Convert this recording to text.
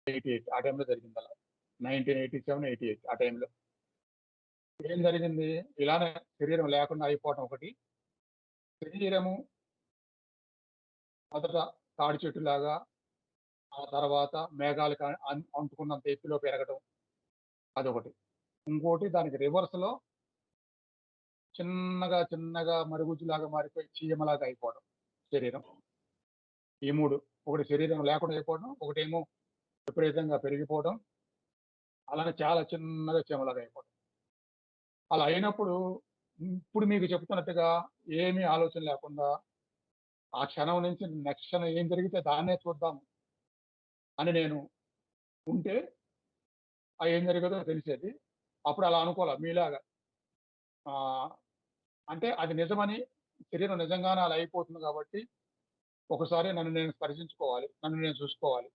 1988 ఆ టైంలో జరిగింది అలా. 1987, 88 ఆ టైంలో. ఏం జరిగింది? ఇలానే శరీరం లేకుండా అయిపోవటం ఒకటి. శరీరము మొదట తాడి చెట్టులాగా, ఆ తర్వాత మేఘాలకి అంటుకున్నంత ఎత్తులో పెరగడం అదొకటి. ఇంకోటి దానికి రివర్స్‌లో చిన్నగా మరుగుజ్జులాగా మారిపోయి చీమలాగా అయిపోవడం శరీరం. ఈ 3. ఒకటి శరీరం లేకుండా అయిపోవడం, ఒకటేమో విపరీతంగా పెరిగిపోవడం, అలానే చాలా చిన్నగా చీమలాగా అయిపోవడం. అలా అయినప్పుడు ఇప్పుడు మీకు చెప్తున్నట్టుగా ఏమీ ఆలోచన లేకుండా ఆ క్షణం నుంచి నెక్స్ట్ క్షణం ఏం జరిగితే దాన్నే చూద్దాం అని నేను ఉంటే ఏం జరిగేదో తెలిసేది. అప్పుడు అలా అనుకోలా మీలాగా. ఆహ్, అంటే అది నిజమని శరీరం నిజంగానే అలా అయిపోతుంది కాబట్టి ఒకసారి నన్ను నేను స్పర్శించుకోవాలి. నన్ను నేను చూసుకోవాలి.